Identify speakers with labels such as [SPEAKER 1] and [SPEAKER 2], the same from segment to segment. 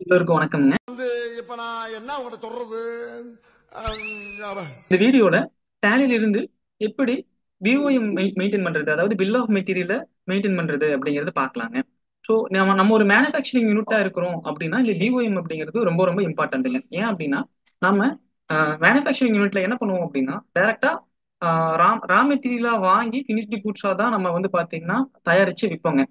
[SPEAKER 1] எல்லோருக்கும் வணக்கம்ங்க.
[SPEAKER 2] இப்ப நான் என்ன உங்கள்ட்ட சொல்றது?
[SPEAKER 1] இந்த வீடியோல டேலில இருந்து எப்படி பிஓஎம் மெயின்டைன் பண்றது, அதாவது பில் ஆஃப் மெட்டீரியல மெயின்டைன் பண்றது அப்படிங்கறது பார்க்கலாங்க. ஸோ நம்ம ஒரு மேனுஃபேக்சரிங் யூனிட்டா இருக்கிறோம் அப்படின்னா இந்த பிஓஎம் அப்படிங்கிறது ரொம்ப ரொம்ப இம்பார்ட்டன்ட்டுங்க. ஏன் அப்படின்னா நம்ம மேனுஃபேக்சரிங் யூனிட்ல என்ன பண்ணுவோம் அப்படின்னா டைரக்டா ரா மெட்டீரியலா வாங்கி ஃபினிஷ்டு குட்ஸா தான் நம்ம வந்து பாத்தீங்கன்னா தயாரிச்சு விற்போங்க.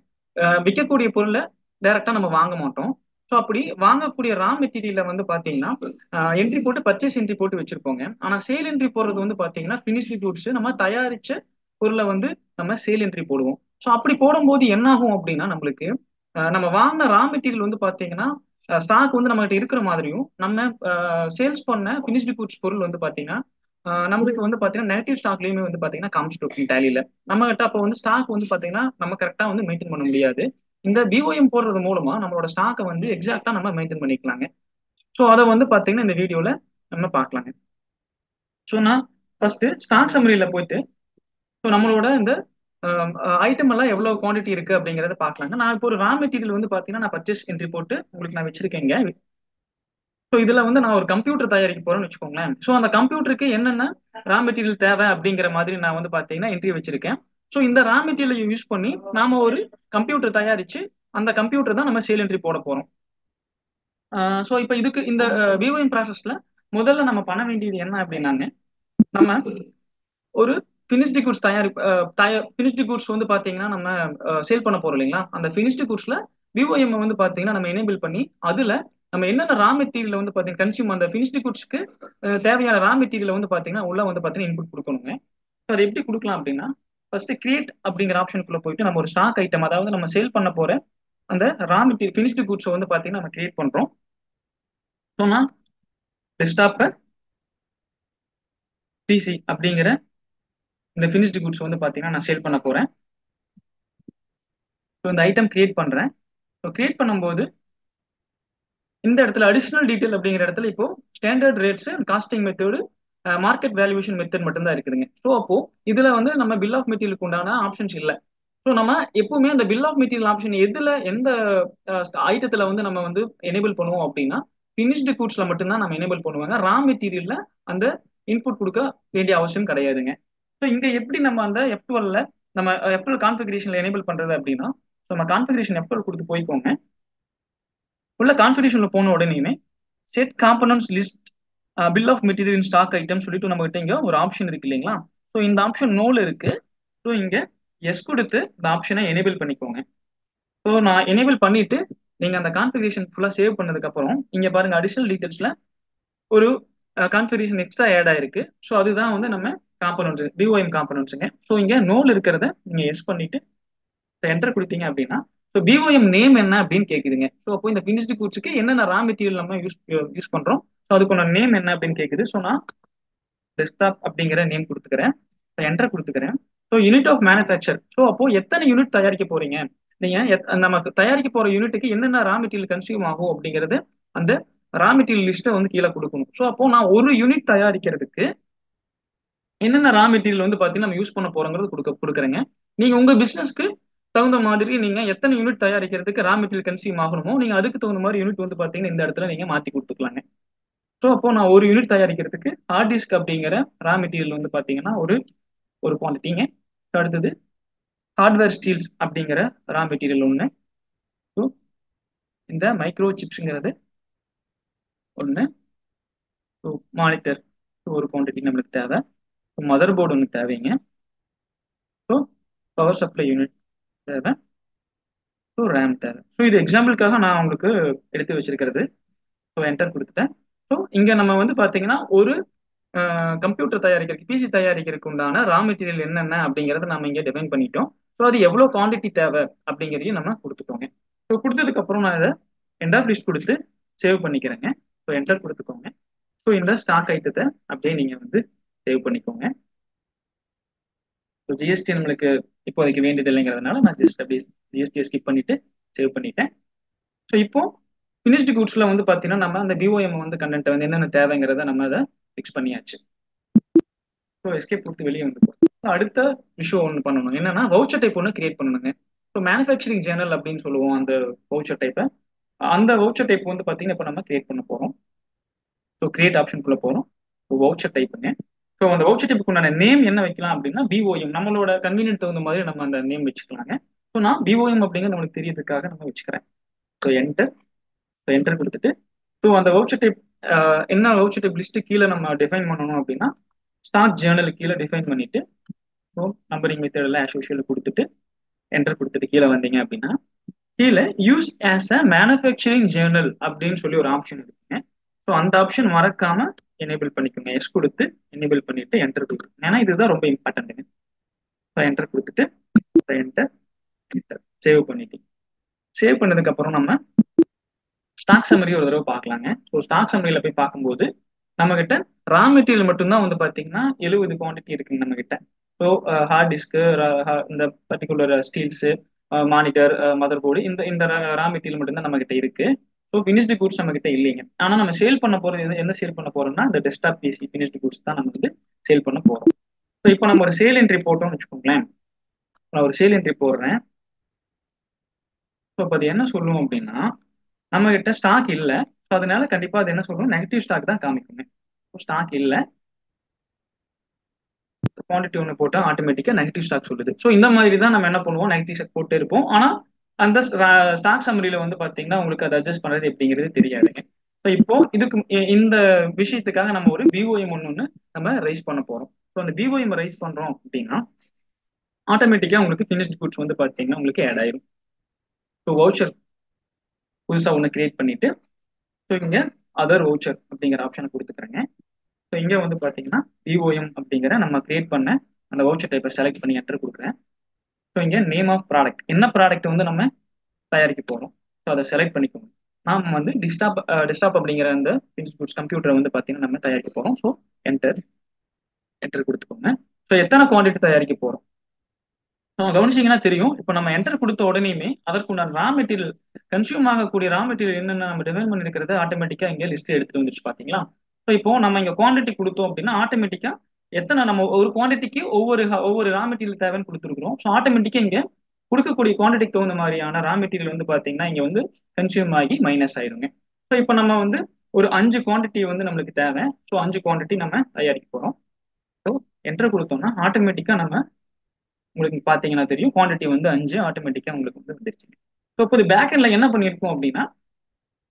[SPEAKER 1] விற்கக்கூடிய பொருளை டைரக்டா நம்ம வாங்க மாட்டோம். ஸோ அப்படி வாங்கக்கூடிய ரா மெட்டீரியல வந்து பாத்தீங்கன்னா என்ட்ரி போட்டு பர்ச்சேஸ் என்ட்ரி போட்டு வச்சிருப்போங்க. ஆனா சேல் என்ட்ரி போடுறது வந்து பாத்தீங்கன்னா ஃபினிஷ்டு குட்ஸ் நம்ம தயாரிச்ச பொருளை வந்து நம்ம சேல் என்ட்ரி போடுவோம். ஸோ அப்படி போடும்போது என்ன ஆகும் அப்படின்னா நம்மளுக்கு நம்ம வாங்கின ரா மெட்டீரியல் வந்து பாத்தீங்கன்னா ஸ்டாக் வந்து நம்ம கிட்ட இருக்கிற மாதிரியும் நம்ம சேல்ஸ் பண்ண ஃபினிஷ்டு குட்ஸ் பொருள் வந்து பாத்தீங்கன்னா நம்மளுக்கு வந்து பாத்தீங்கன்னா நெகட்டிவ் ஸ்டாக்லயுமே வந்து பாத்தீங்கன்னா காமிச்சிட்டு டேலியில நம்ம கிட்ட அப்போ வந்து ஸ்டாக் வந்து பாத்தீங்கன்னா நம்ம கரெக்டா வந்து மெயின்டைன் பண்ண முடியாது. இந்த பிஓஎம் போடுறது மூலமா நம்மளோட ஸ்டாக்கை வந்து எக்ஸாக்டா நம்ம மெயின்டைன் பண்ணிக்கலாங்க. ஸோ அதை வந்து பாத்தீங்கன்னா இந்த வீடியோல நம்ம பார்க்கலாங்க. ஸோ நான் ஃபர்ஸ்ட் ஸ்டாக் சம்மரியில போயிட்டு ஸோ நம்மளோட இந்த ஐட்டம் எல்லாம் எவ்வளவு குவான்டிட்டி இருக்கு அப்படிங்கறத பார்க்கலாங்க. நான் இப்போ ஒரு ரா மெட்டீரியல் வந்து பாத்தீங்கன்னா நான் பர்ச்சேஸ் என்ட்ரி போட்டு உங்களுக்கு நான் வச்சிருக்கேங்க. ஸோ இதுல வந்து நான் ஒரு கம்ப்யூட்டர் தயாரிக்க போறேன்னு வச்சுக்கோங்களேன். ஸோ அந்த கம்ப்யூட்டருக்கு என்னென்ன ரா மெட்டீரியல் தேவை அப்படிங்கிற மாதிரி நான் வந்து பாத்தீங்கன்னா என்ட்ரி வச்சிருக்கேன். ஸோ இந்த ரா மெட்டீரியலை யூஸ் பண்ணி நாம ஒரு கம்ப்யூட்டர் தயாரிச்சு அந்த கம்ப்யூட்டர் தான் நம்ம சேல் என்ட்ரி போட போறோம். ஸோ இப்போ இதுக்கு இந்த விஓஎம் ப்ராசஸ்ல முதல்ல நம்ம பண்ண வேண்டியது என்ன அப்படின்னாங்க, நம்ம ஒரு ஃபினிஷ்டு குட்ஸ் ஃபினிஷ்டு குட்ஸ் வந்து பாத்தீங்கன்னா நம்ம சேல் பண்ண போறோம் இல்லைங்களா, அந்த ஃபினிஷ்டு குட்ஸ்ல விஓஎம் வந்து பாத்தீங்கன்னா நம்ம எனேபிள் பண்ணி அதுல நம்ம என்னென்ன ரா மெட்டீரியல் வந்து பாத்தீங்கன்னா கன்சியூம் அந்த ஃபினிஷ்டு குட்ஸ்க்கு தேவையான ரா மெட்டீரியல் வந்து பாத்தீங்கன்னா உள்ள வந்து பாத்தீங்கன்னா இன்புட் கொடுக்கணுங்க. ஸோ அதை எப்படி கொடுக்கலாம் அப்படின்னா ஃபர்ஸ்ட் கிரியேட் அப்படிங்கிற ஆப்ஷனுக்குள்ள போயிட்டு நம்ம ஒரு ஸ்டாக் ஐட்டம், அதாவது நம்ம சேல் பண்ண போற அந்த ரா மெட்டீரியல் ஃபினிஷ்டு குட்ஸ் வந்து பாத்தீங்கன்னா நம்ம கிரியேட் பண்றோம். ஸோ நான் டெஸ்க்டாப்பை பிசி அப்படிங்கிற இந்த ஃபினிஷ்டு குட்ஸ் வந்து பாத்தீங்கன்னா நான் சேல் பண்ண போறேன். ஸோ இந்த ஐட்டம் கிரியேட் பண்றேன். ஸோ கிரியேட் பண்ணும்போது இந்த இடத்துல அடிஷனல் டீடைல் அப்படிங்கிற இடத்துல இப்போ standard rates costing method market valuation method மட்டும் தான் இருக்குதுங்க. ஸோ அப்போ இதுல வந்து நம்ம பில் ஆஃப் மெட்டீரியலுக்கு உண்டான ஆப்ஷன்ஸ் இல்லை. ஸோ நம்ம எப்பவுமே அந்த பில் ஆஃப் மெட்டீரியல் ஆப்ஷன் எதுல எந்த ஐட்டத்துல வந்து நம்ம வந்து எனேபிள் பண்ணுவோம் அப்படின்னா ஃபினிஷ்டு கூட்ஸ்ல மட்டும்தான் நம்ம எனேபிள் பண்ணுவாங்க. ரா மெட்டீரியல்ல அந்த இன்புட் கொடுக்க வேண்டிய அவசியம் கிடையாதுங்க. ஸோ இங்க எப்படி நம்ம அந்த F12ல நம்ம F12 கான்ஃபிகரேஷன்ல எனேபிள் பண்றது அப்படின்னா நம்ம கான்ஃபிகரேஷன் F12 கொடுத்து போய்க்கோங்க. உள்ள கான்ஃபிகரேஷன்ல போன உடனே set components list bill of material stock item சொல்லிட்டு நம்ம கிட்ட இங்க ஒரு ஆப்ஷன் இருக்கு இல்லைங்களா. ஸோ இந்த ஆப்ஷன் நோல இருக்கு. ஸோ இங்க எஸ் கொடுத்து இந்த ஆப்ஷனை எனேபிள் பண்ணிக்கோங்க. ஸோ நான் எனேபிள் பண்ணிட்டு நீங்க அந்த கான்ஃபிகரேஷன் ஃபுல்லா சேவ் பண்ணதுக்கு அப்புறம் இங்க பாருங்க அடிஷனல் டீடைல்ஸ்ல ஒரு கான்ஃபிகரேஷன் எக்ஸ்ட்ரா ஆட் ஆயிருக்கு. ஸோ அதுதான் வந்து நம்ம காம்பனன்ட்ஸ் பிஓஎம் காம்பனன்ட்ஸுங்க. ஸோ இங்க நோல் இருக்கிறத நீங்க எஸ் பண்ணிட்டு என்டர் கொடுத்தீங்க அப்படின்னா ஸோ பிஓஎம் நேம் என்ன அப்படின்னு கேக்குதுங்க. ஸோ அப்போ இந்த ஃபினிஷ்டு கூட்ஸுக்கு என்னென்ன ரா மெட்டீரியல் நம்ம யூஸ் பண்றோம், ஸோ அதுக்கான நேம் என்ன அப்படின்னு கேக்குது. ஸோ நான் டெஸ்க்டாப் அப்படிங்கிற நேம் கொடுத்துக்கிறேன், என்டர் கொடுத்துக்கிறேன். So unit of manufacture. So அப்போ எத்தனை யூனிட் தயாரிக்க போறீங்க, நீங்க நமக்கு தயாரிக்க போற யூனிட்டுக்கு என்னென்ன ரா மெட்டீரியல் கன்சியூம் ஆகும் அப்படிங்கிறது அந்த ரா மெட்டீரியல் லிஸ்ட்டை வந்து கீழே கொடுக்கணும். ஸோ அப்போ நான் ஒரு யூனிட் தயாரிக்கிறதுக்கு என்னென்ன ரா மெட்டீரியல் வந்து பாத்தீங்கன்னா நம்ம யூஸ் பண்ண போறோங்கிறது கொடுக்குறேங்க. நீங்க உங்க பிசினஸ்க்கு தகுந்த மாதிரி நீங்க எத்தனை யூனிட் தயாரிக்கிறதுக்கு ரா மெட்டீரியல் கன்சியூம் ஆகணுமோ நீங்க அதுக்கு தகுந்த மாதிரி யூனிட் வந்து பாத்தீங்கன்னா இந்த இடத்துல நீங்க மாத்தி கொடுத்துக்கலாங்க. ஸோ அப்போ நான் ஒரு யூனிட் தயாரிக்கிறதுக்கு ஹார்ட் டிஸ்க் அப்படிங்கிற ரா மெட்டீரியல் வந்து பாத்தீங்கன்னா ஒரு ஒரு குவான்டிட்டிங்க. அடுத்தது ஹார்ட்வேர் ஸ்டீல்ஸ் அப்படிங்கிற ரா மெட்டீரியல் ஒன்று. ஸோ இந்த மைக்ரோ சிப்ஸுங்கிறது ஒன்று. ஸோ மானிட்டர் ஒரு குவான்டிட்டி நம்மளுக்கு தேவை. மதர் போர்டு ஒன்று தேவைங்க. ஸோ பவர் சப்ளை யூனிட் தேவை. ஸோ ரேம் தேவை. ஸோ இது எக்ஸாம்பிளுக்காக நான் உங்களுக்கு எடுத்து வச்சிருக்கிறது. ஸோ என்டர் கொடுத்துட்டேன். ஸோ இங்கே நம்ம வந்து பார்த்தீங்கன்னா ஒரு கம்ப்யூட்டர் தயாரிக்கிறதுக்கு பிசி தயாரிக்கிறதுக்கு உண்டான ரா மெட்டீரியல் என்னென்ன அப்படிங்கிறத நம்ம இங்கே டிஃபைன் பண்ணிட்டோம். ஸோ அது எவ்வளோ குவான்டிட்டி தேவை அப்படிங்கிறதையும் நம்ம கொடுத்துக்கோங்க. ஸோ கொடுத்ததுக்கு அப்புறம் நான் இதை எண்ட் ஆஃப் லிஸ்ட் கொடுத்து சேவ் பண்ணிக்கிறேங்க. ஸோ என்டர் கொடுத்துக்கோங்க. ஸோ இந்த ஸ்டாக் ஐட்டத்தை அப்படியே நீங்கள் வந்து சேவ் பண்ணிக்கோங்க. ஸோ ஜிஎஸ்டி நம்மளுக்கு இப்போதைக்கு வேண்டியது இல்லைங்கிறதுனால நான் ஜஸ்ட் அப்படியே ஜிஎஸ்டியை ஸ்கிப் பண்ணிட்டு சேவ் பண்ணிட்டேன். ஸோ இப்போ ஃபினிஷ்டு குட்ஸ்ல வந்து பார்த்தீங்கன்னா நம்ம அந்த பிஓஎம் வந்து கண்டென்ட் வந்து என்னென்ன தேவைங்கிறத நம்ம அதை ஃபிக்ஸ் பண்ணியாச்சு. ஸோ எஸ்கேப் கொடுத்து வெளியே வந்து அடுத்த விஷயம் ஒன்று பண்ணணும், என்னன்னா வவுச்சர் டைப் ஒன்று கிரியேட் பண்ணணுங்க. ஸோ மேனுஃபேக்சரிங் ஜேர்னல் அப்படின்னு சொல்லுவோம் அந்த வவுச்சர் டைப்பை. அந்த வவுச்சர் டைப் வந்து பாத்தீங்கன்னா இப்போ நம்ம கிரியேட் பண்ண போறோம். ஸோ கிரியேட் ஆப்ஷனுக்குள்ள போறோம். வவுச்சர் டைப்புங்க. ஸோ அந்த வவுச்சர் டைப்புக்கு உண்டான நேம் என்ன வைக்கலாம் அப்படின்னா பிஓஎம், நம்மளோட கன்வீனியன்ட் தகுந்த மாதிரி நம்ம அந்த நேம் வச்சுக்கலாங்க. ஸோ நான் பிஓஎம் அப்படிங்கிறது நம்மளுக்கு தெரியறதுக்காக நம்ம வச்சுக்கிறேன். So enter. ஸோ என்டர் கொடுத்துட்டு ஸோ அந்த வவுச்சர் டைப் என்ன வவுச்சர் டைப் லிஸ்ட் கீழே நம்ம டிஃபைன் பண்ணணும் அப்படின்னா ஸ்டாக் ஜேர்னல் கீழே டிஃபைன் பண்ணிட்டு ஸோ நம்பரிங் மெத்தட் எல்லாம் ஆஸ் யூஷுவல் கொடுத்துட்டு என்டர் கொடுத்துட்டு கீழே வந்தீங்க அப்படின்னா கீழே use as a manufacturing Journal அப்படின்னு சொல்லி ஒரு ஆப்ஷன் இருக்குங்க. ஸோ அந்த ஆப்ஷன் மறக்காம எனேபிள் பண்ணிக்கோங்க. எஸ் கொடுத்து எனேபிள் பண்ணிட்டு என்டர் கொடுத்துருங்க. ஏன்னா இதுதான் ரொம்ப இம்பார்ட்டன்ட்டுங்க. ஸோ என்டர் கொடுத்துட்டு என்டர் என்டர் சேவ் பண்ணிட்டு சேவ் பண்ணதுக்கு அப்புறம் நம்ம ஸ்டாக் சம்மரி ஒரு தடவை பார்க்கலாங்க. ஸோ ஸ்டாக் சம்மரியில் போய் பார்க்கும்போது நம்ம கிட்ட ரா மெட்டீரியல் மட்டும்தான் வந்து பார்த்தீங்கன்னா 70 குவான்டிட்டி இருக்குங்க நம்ம கிட்ட. ஸோ ஹார்ட் டிஸ்க்கு, இந்த particular steels, monitor, mother board, இந்த இந்த ரா மெட்டீரியல் மட்டும்தான் நம்ம கிட்ட இருக்கு. ஸோ ஃபினிஷ்டு கூட்ஸ் நம்ம கிட்ட இல்லைங்க. ஆனால் நம்ம சேல் பண்ண போறது என்ன சேல் பண்ண போறோம்னா இந்த டெஸ்க்டாப் பிசி ஃபினிஷ்டு கூட்ஸ் தான் நம்ம வந்து சேல் பண்ண போறோம். ஸோ இப்போ நம்ம ஒரு சேல் என்ட்ரி போட்டோம்னு வச்சுக்கோங்களேன். நான் ஒரு சேல் என்ட்ரி போடுறேன். ஸோ இப்போ அது என்ன சொல்லுவோம் அப்படின்னா நம்ம கிட்ட ஸ்டாக் இல்லை. ஸோ அதனால கண்டிப்பா அது என்ன சொல்றோம், நெகட்டிவ் ஸ்டாக் தான் காமிக்குங்க. ஸ்டாக் இல்லை, குவான்டிட்டி ஒன்று போட்டால் ஆட்டோமேட்டிக்காக நெகட்டிவ் ஸ்டாக் சொல்லுது. ஸோ இந்த மாதிரி தான் நம்ம என்ன பண்ணுவோம், நெகட்டிவ் ஸ்டாக் போட்டு இருப்போம். ஆனால் அந்த ஸ்டாக் சம்மரியில் வந்து பார்த்தீங்கன்னா உங்களுக்கு அதை அட்ஜஸ்ட் பண்ணுறது எப்படிங்கிறது தெரியாதுங்க. ஸோ இப்போ இதுக்கு இந்த விஷயத்துக்காக நம்ம ஒரு பிஓஎம் ஒன்று நம்ம ரைஸ் பண்ண போகிறோம். ஸோ அந்த பிஓஎம் ரைஸ் பண்ணுறோம் அப்படின்னா ஆட்டோமேட்டிக்காக உங்களுக்கு ஃபினிஷ்ட் குட்ஸ் வந்து பார்த்தீங்கன்னா உங்களுக்கு ஆட் ஆயிரும். ஸோ வவுச்சர் புதுசாக ஒன்று கிரியேட் பண்ணிட்டு ஸோ இங்கே அதர் வவுச்சர் அப்படிங்கிற ஆப்ஷனை கொடுத்துக்கிறேங்க. ஸோ இங்கே வந்து பார்த்தீங்கன்னா பிஓஎம் அப்படிங்கிற நம்ம கிரியேட் பண்ண அந்த வவுச்சர் டைப்பை செலக்ட் பண்ணி என்டர் கொடுக்குறேன். ஸோ இங்கே நேம் ஆஃப் ப்ராடக்ட், என்ன ப்ராடக்ட் வந்து நம்ம தயாரிக்க போகிறோம், ஸோ அதை செலக்ட் பண்ணிக்கோங்க. நாம் வந்து டெஸ்க்டாப் அப்படிங்கிற அந்த இன்ஸ்டியூட்ஸ் கம்ப்யூட்டரை வந்து பார்த்தீங்கன்னா நம்ம தயாரிக்க போகிறோம். ஸோ என்டர் என்டர் கொடுத்துக்கோங்க. ஸோ எத்தனை குவான்டிட்டி தயாரிக்க போகிறோம் கவனிச்சிங்கன்னா தெரியும். இப்போ நம்ம என்டர் கொடுத்த உடனேயுமே அதற்குண்டான ரா மெட்டீரியல் கன்சியூம் ஆகக்கூடிய ரா மெட்டீரியல் என்னென்ன நம்ம டிஃபைன் பண்ணிருக்கிறது ஆட்டோமேட்டிக்காக இங்கே லிஸ்ட் எடுத்து வந்துருச்சு பார்த்தீங்களா. ஸோ இப்போ நம்ம இங்கே குவான்டிட்டி கொடுத்தோம் அப்படின்னா ஆட்டோமேட்டிக்காக எத்தனை நம்ம ஒரு குவான்டிட்டிக்கு ஒவ்வொரு ரா மெட்டீரியல் தேவைன்னு கொடுத்துருக்குறோம். ஸோ ஆட்டோமேட்டிக்காக இங்கே கொடுக்கக்கூடிய குவான்டிட்டிக்கு தகுந்த மாதிரியான ரா மெட்டீரியல் வந்து பார்த்தீங்கன்னா இங்கே வந்து கன்சியூம் ஆகி மைனஸ் ஆயிருங்க. ஸோ இப்போ நம்ம வந்து ஒரு 5 குவான்டிட்டி வந்து நம்மளுக்கு தேவை. ஸோ 5 குவான்டிட்டி நம்ம தயாரிக்க போகிறோம். ஸோ என்டர் கொடுத்தோம்னா ஆட்டோமேட்டிக்காக நம்ம உங்களுக்கு பார்த்தீங்கன்னா தெரியும் குவான்டிட்டி வந்து 5 ஆட்டோமேட்டிக்காக உங்களுக்கு வந்து வந்துருச்சு. ஸோ இப்போ பேக் எண்ட்ல என்ன பண்ணியிருக்கோம் அப்படின்னா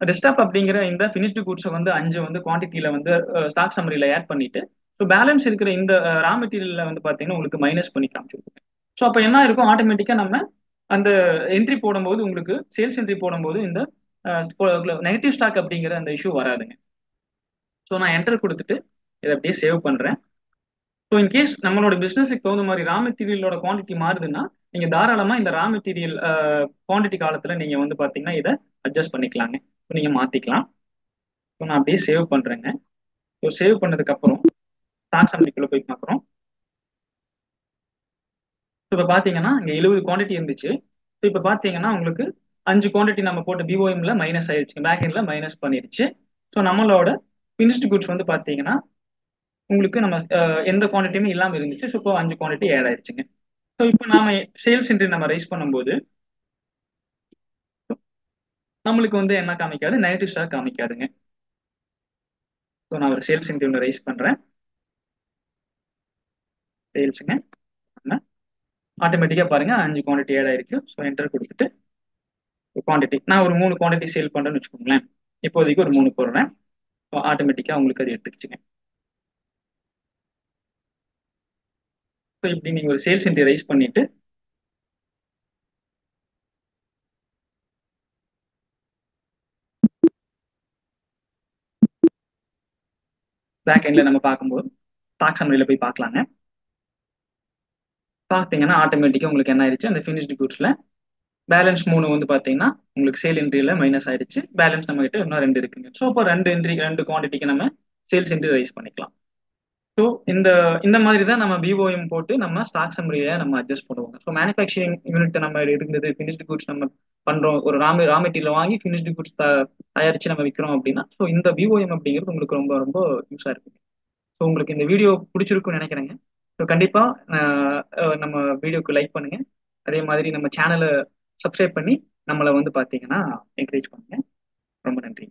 [SPEAKER 1] டெஸ்க்டாப் அப்படிங்கிற இந்த ஃபினிஷ்டு கூட்ஸை வந்து 5 வந்து குவான்டிட்டியில வந்து ஸ்டாக் சம்மரியில் ஆட் பண்ணிட்டு ஸோ பேலன்ஸ் இருக்கிற இந்த ரா மெட்டீரியல்ல வந்து பார்த்தீங்கன்னா உங்களுக்கு மைனஸ் பண்ணி காமிச்சிருக்கோம். ஸோ அப்போ என்ன இருக்கும், ஆட்டோமேட்டிக்காக நம்ம அந்த என்ட்ரி போடும்போது உங்களுக்கு சேல்ஸ் என்ட்ரி போடும்போது இந்த நெகட்டிவ் ஸ்டாக் அப்படிங்கிற அந்த இஷ்யூ வராதுங்க. ஸோ நான் என்டர் கொடுத்துட்டு இதை அப்படியே சேவ் பண்ணுறேன். ஸோ இன்கேஸ் நம்மளோட பிசினஸுக்கு தகுந்த மாதிரி ரா மெட்டீரியலோட குவான்டிட்டி மாறுதுன்னா நீங்க தாராளமா இந்த ரா மெட்டீரியல் குவான்டிட்டி காலத்துல நீங்க வந்து பாத்தீங்கன்னா இதை அட்ஜஸ்ட் பண்ணிக்கலாங்க. நீங்க மாத்திக்கலாம். ஸோ நான் அப்படியே சேவ் பண்றேங்க. ஸோ சேவ் பண்ணதுக்கு அப்புறம் ஸ்டாக் சம்மரிக்குள்ள போய் பார்க்குறோம். ஸோ இப்போ பார்த்தீங்கன்னா இங்கே 70 குவான்டிட்டி இருந்துச்சு. ஸோ இப்போ பார்த்தீங்கன்னா உங்களுக்கு 5 குவான்டிட்டி நம்ம போட்ட பிஓஎம்ல மைனஸ் ஆயிடுச்சு, பேக் எண்ட்ல மைனஸ் பண்ணிடுச்சு. ஸோ நம்மளோட ஃபினிஷ்டு குட்ஸ் வந்து பார்த்தீங்கன்னா உங்களுக்கு நம்ம எந்த குவான்டிட்டியுமே இல்லாமல் இருந்துச்சு. ஸோ இப்போ 5 குவான்டிட்டி ஆட் ஆயிடுச்சுங்க. ஸோ இப்போ நாம சேல்ஸ் என்ட்ரி நம்ம ரைஸ் பண்ணும்போது நம்மளுக்கு வந்து என்ன காமிக்காது, நெகட்டிவ் ஸ்டாக் காமிக்காதுங்க. ஸோ நான் ஒரு சேல்ஸ் என்ட்ரி ஒன்று ரைஸ் பண்றேன். சேல்ஸுங்க ஆட்டோமேட்டிக்கா பாருங்க 5 குவான்டிட்டி ஆட் ஆயிருக்கு. ஸோ என்டர் கொடுத்துட்டு குவான்டிட்டி நான் ஒரு 3 குவான்டிட்டி சேல் பண்றேன்னு வச்சுக்கோங்களேன். இப்போதைக்கு ஒரு 3 போடுறேன். ஸோ ஆட்டோமேட்டிக்கா உங்களுக்கு அது எடுத்துக்கிச்சுங்க. ஸோ இப்படி நீங்க ஒரு சேல்ஸ் என்ட்ரி ரைஸ் பண்ணிட்டு பேக் எண்ட்ல நம்ம பார்க்கும்போது ஸ்டாக் சம்மரியில போய் பார்க்கலாங்க. பார்த்தீங்கன்னா ஆட்டோமேட்டிக்கா உங்களுக்கு என்ன ஆயிடுச்சு, அந்த ஃபினிஷ்டு குட்ஸ்ல பேலன்ஸ் 3 வந்து பார்த்தீங்கன்னா உங்களுக்கு சேல் என்ட்ரியில மைனஸ் ஆயிடுச்சு. பேலன்ஸ் நம்ம கிட்ட இன்னும் 2 இருக்குங்க. ஸோ இப்போ 2 குவான்டிட்டிக்கு நம்ம சேல்ஸ் என்ட்ரி ரைஸ் பண்ணிக்கலாம். ஸோ இந்த இந்த மாதிரி தான் நம்ம பிஓஎம் போட்டு நம்ம ஸ்டாக் சம்மரியை நம்ம அட்ஜஸ்ட் பண்ணுவோம். ஸோ மேனுஃபேக்சரிங் யூனிட் நம்ம இருந்தது, ஃபினிஷ்டு குட்ஸ் நம்ம பண்றோம், ஒரு ரா மெட்டீரியல் வாங்கி ஃபினிஷ்டு குட்ஸ் தயாரிச்சு நம்ம விற்கிறோம் அப்படின்னா ஸோ இந்த பிஓஎம் அப்படிங்கிறது உங்களுக்கு ரொம்ப ரொம்ப யூஸா இருக்கு. ஸோ உங்களுக்கு இந்த வீடியோ பிடிச்சிருக்குன்னு நினைக்கிறேங்க. ஸோ கண்டிப்பா நம்ம வீடியோக்கு லைக் பண்ணுங்க. அதே மாதிரி நம்ம சேனலை சப்ஸ்கிரைப் பண்ணி நம்மளை வந்து பார்த்தீங்கன்னா என்கரேஜ் பண்ணுங்க. ரொம்ப நன்றி.